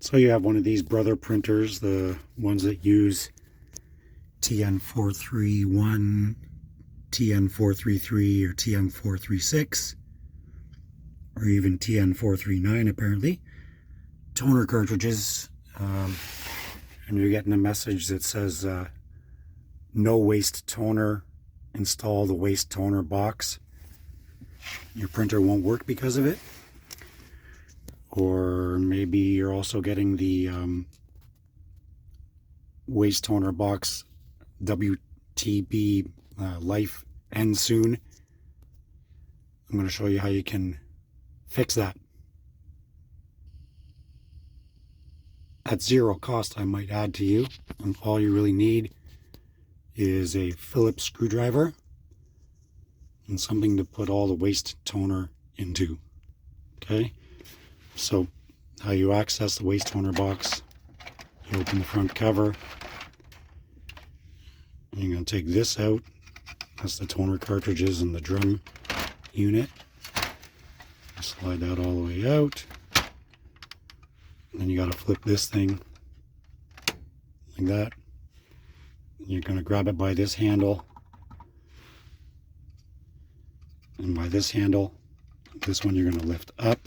So you have one of these Brother printers, the ones that use TN431, TN433, or TN436, or even TN439 apparently. Toner cartridges, and you're getting a message that says no waste toner, install the waste toner box. Your printer won't work because of it. Or maybe you're also getting the waste toner box WTB life ends soon. I'm going to show you how you can fix that at zero cost, I might add to you. And all you really need is a Phillips screwdriver and something to put all the waste toner into. Okay, so how you access the waste toner box: you open the front cover, and you're going to take this out. That's the toner cartridges and the drum unit. Slide that all the way out. And then you got to flip this thing like that. You're going to grab it by this handle. And by this handle, this one you're going to lift up.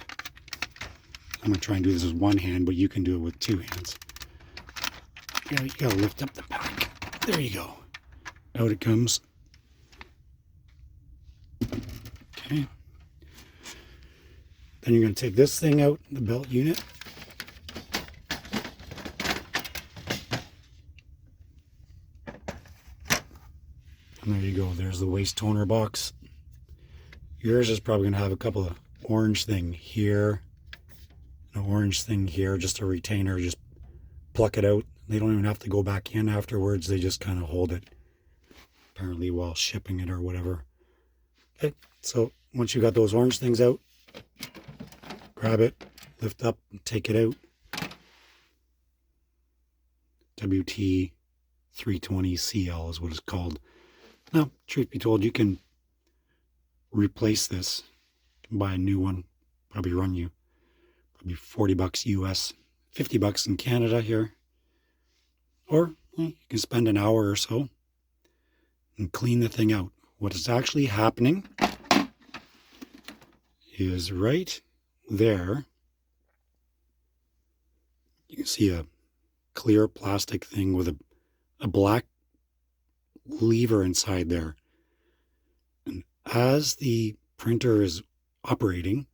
I'm going to try and do this with one hand, but you can do it with two hands. You got to lift up the pack. There you go. Out it comes. Okay. Then you're going to take this thing out, the belt unit. And there you go. There's the waste toner box. Yours is probably going to have a couple of orange thing here, an orange thing here, just a retainer. Just pluck it out. They don't even have to go back in afterwards. They just kind of hold it, apparently while shipping it or whatever. Okay, so once you got those orange things out, grab it, lift up, and take it out. WT 320CL is what it's called. Now, truth be told, you can replace this, buy a new one, probably run you probably $40 US, $50 in Canada here. Or you can spend an hour or so and clean the thing out. What is actually happening is right there. You can see a clear plastic thing with a black lever inside there. And as the printer is operating,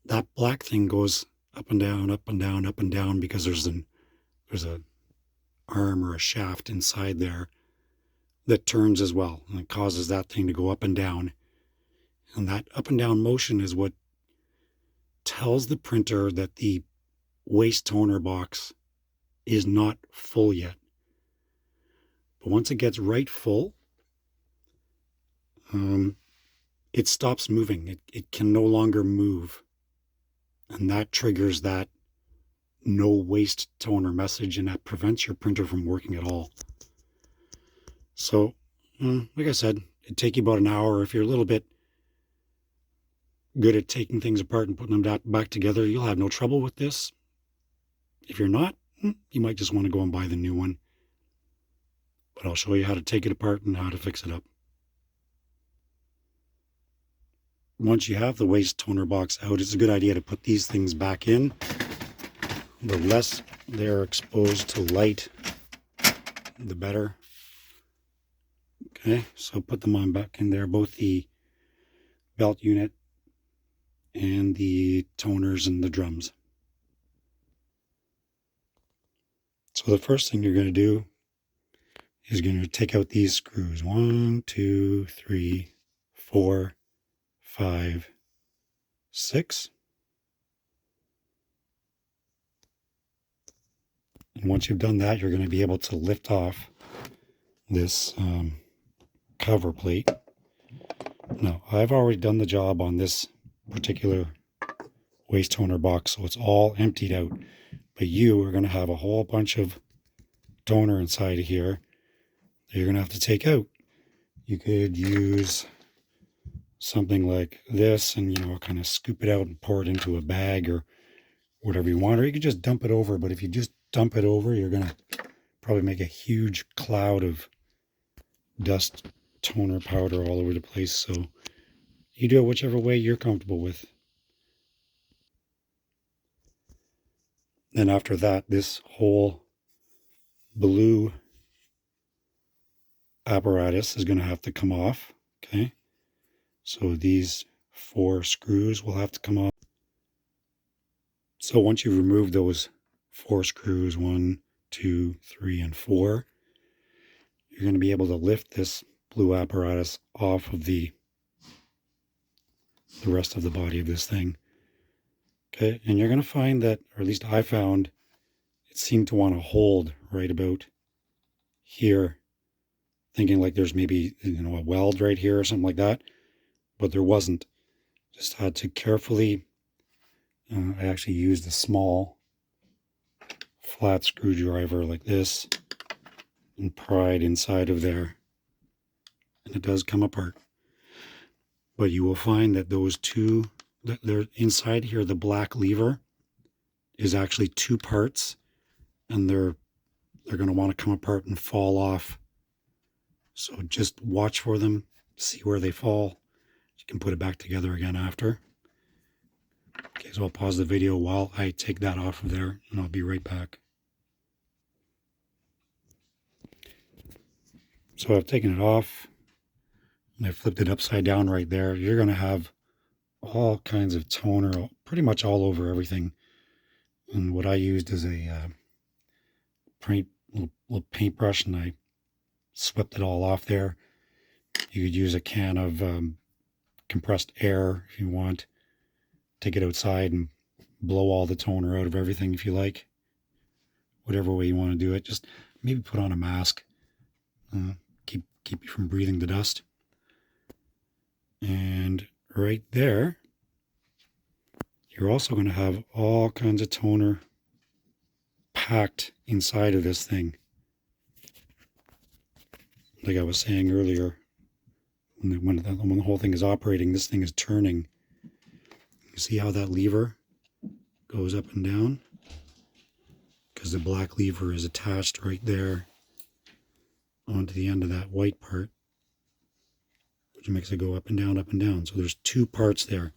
that black thing goes up and down, up and down, up and down, because there's a arm or a shaft inside there that turns as well, and it causes that thing to go up and down. And that up and down motion is what tells the printer that the waste toner box is not full yet. But once it gets right full, it stops moving. It can no longer move. And that triggers that no waste toner message, and that prevents your printer from working at all. So, like I said, it'd take you about an hour. If you're a little bit good at taking things apart and putting them back together, you'll have no trouble with this. If you're not, you might just want to go and buy the new one. But I'll show you how to take it apart and how to fix it up. Once you have the waste toner box out, it's a good idea to put these things back in. The less they're exposed to light, the better. Okay, so put them on back in there, both the belt unit and the toners and the drums. So the first thing you're going to do is going to take out these screws. 1, 2, 3, 4, 5, 6. And once you've done that, you're going to be able to lift off this cover plate. Now, I've already done the job on this particular waste toner box, so it's all emptied out. But you are going to have a whole bunch of toner inside of here that you're going to have to take out. You could use something like this and, kind of scoop it out and pour it into a bag or whatever you want, or you could just dump it over. But if you just dump it over, you're going to probably make a huge cloud of dust toner powder all over the place. So you do it whichever way you're comfortable with. Then after that, this whole blue apparatus is going to have to come off. Okay. So these 4 screws will have to come off. So once you've removed those 4 screws, 1, 2, 3, and 4, you're going to be able to lift this blue apparatus off of the rest of the body of this thing. Okay, and you're going to find that, or at least I found, it seemed to want to hold right about here, thinking like there's maybe, a weld right here or something like that, but there wasn't. Just had to carefully, I actually used a small flat screwdriver like this and pried inside of there, and it does come apart. But you will find that those two, they're inside here, the black lever is actually 2 parts, and they're going to want to come apart and fall off. So just watch for them, see where they fall. You can put it back together again after. Okay, so I'll pause the video while I take that off of there, and I'll be right back. So I've taken it off, and I flipped it upside down right there. You're going to have all kinds of toner pretty much all over everything. And what I used is a little paintbrush, and I swept it all off there. You could use a can of compressed air if you want. Take it outside and blow all the toner out of everything if you like. Whatever way you want to do it. Just maybe put on a mask. Keep you from breathing the dust. And right there, you're also going to have all kinds of toner packed inside of this thing. Like I was saying earlier, when the whole thing is operating, this thing is turning. You see how that lever goes up and down? Because the black lever is attached right there onto the end of that white part, which makes it go up and down, up and down. So there's 2 parts there.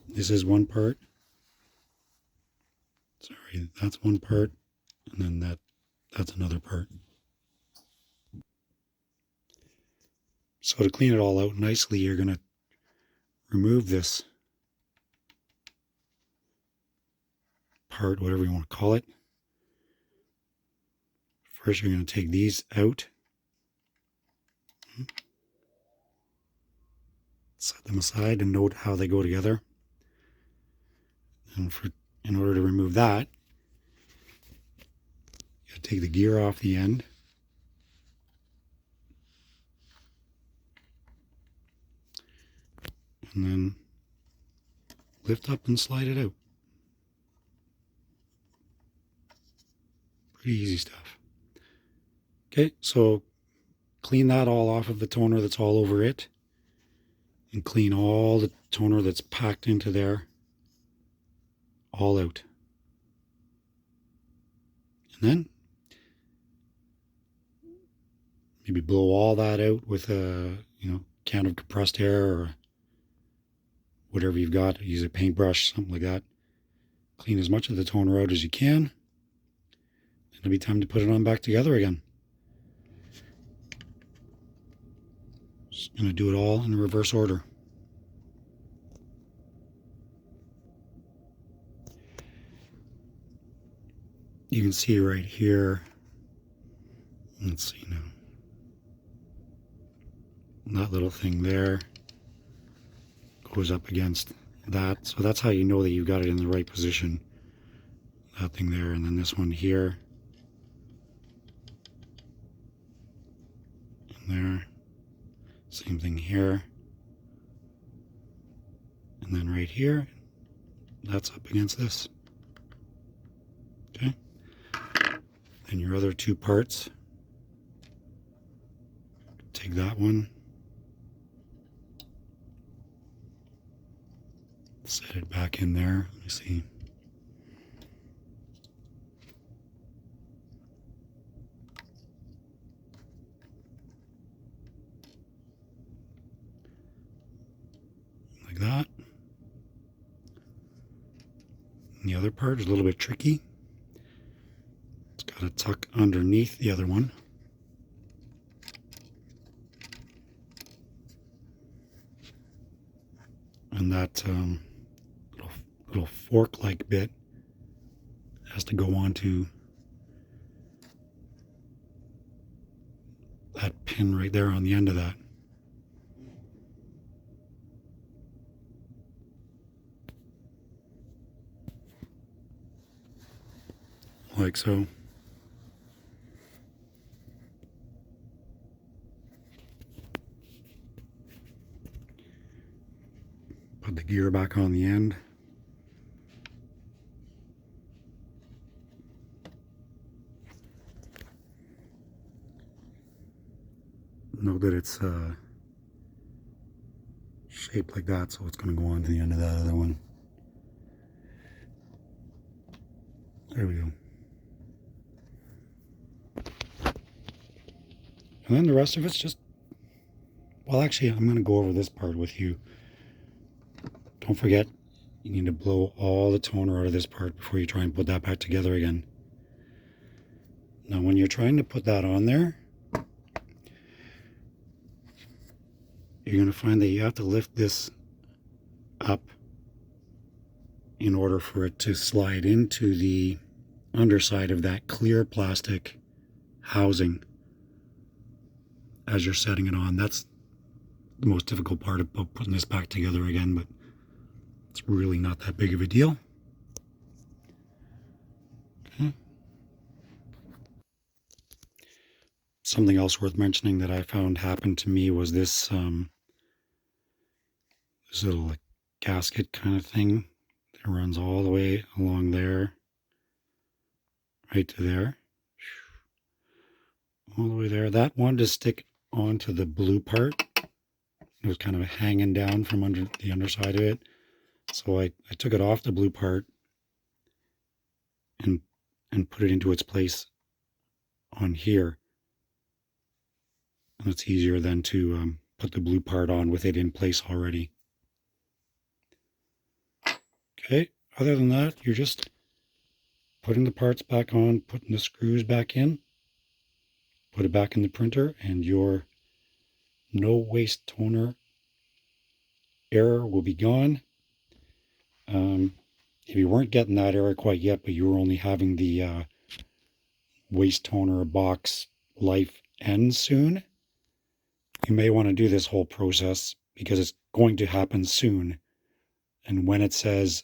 This is one part. Sorry, that's one part, and then that's another part. So to clean it all out nicely, you're going to remove this part, whatever you want to call it. First, you're going to take these out. Set them aside and note how they go together. And in order to remove that, you got to take the gear off the end. And then lift up and slide it out. Pretty easy stuff. Okay, so clean that all off of the toner that's all over it. And clean all the toner that's packed into there all out. And then maybe blow all that out with a can of compressed air or whatever you've got. Use a paintbrush, something like that. Clean as much of the toner out as you can. It'll be time to put it on back together again. Just going to do it all in reverse order. You can see right here. Let's see now. That little thing there goes up against that. So that's how you know that you've got it in the right position. That thing there, and then this one here. And there. Same thing here. And then right here, that's up against this. Okay. Then your other 2 parts. Take that one. Set it back in there. Let me see. like that. And the other part is a little bit tricky. It's got to tuck underneath the other one. And that little fork-like bit has to go onto that pin right there on the end of that. Like so. Put the gear back on the end. Know that it's shaped like that, so it's going to go on to the end of that other one. There we go. And then the rest of it's just, well, actually, I'm going to go over this part with you. Don't forget, you need to blow all the toner out of this part before you try and put that back together again. Now, when you're trying to put that on there, you're going to find that you have to lift this up in order for it to slide into the underside of that clear plastic housing as you're setting it on. That's the most difficult part about putting this back together again, but it's really not that big of a deal. Okay. Something else worth mentioning that I found happened to me was this this little like gasket kind of thing that runs all the way along there, right to there, all the way there. That wanted to stick onto the blue part. It was kind of hanging down from under the underside of it. So I took it off the blue part and put it into its place on here. And it's easier then to put the blue part on with it in place already. Okay, other than that, you're just putting the parts back on, putting the screws back in, put it back in the printer, and your no waste toner error will be gone. If you weren't getting that error quite yet, but you were only having the waste toner box life end soon, you may want to do this whole process because it's going to happen soon. And when it says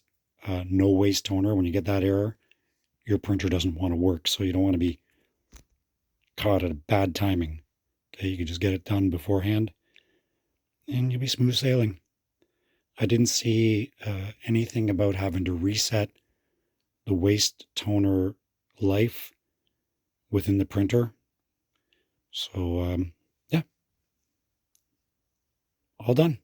no waste toner, when you get that error, your printer doesn't want to work. So you don't want to be caught at a bad timing. Okay, you can just get it done beforehand and you'll be smooth sailing. I didn't see anything about having to reset the waste toner life within the printer. So, yeah, all done.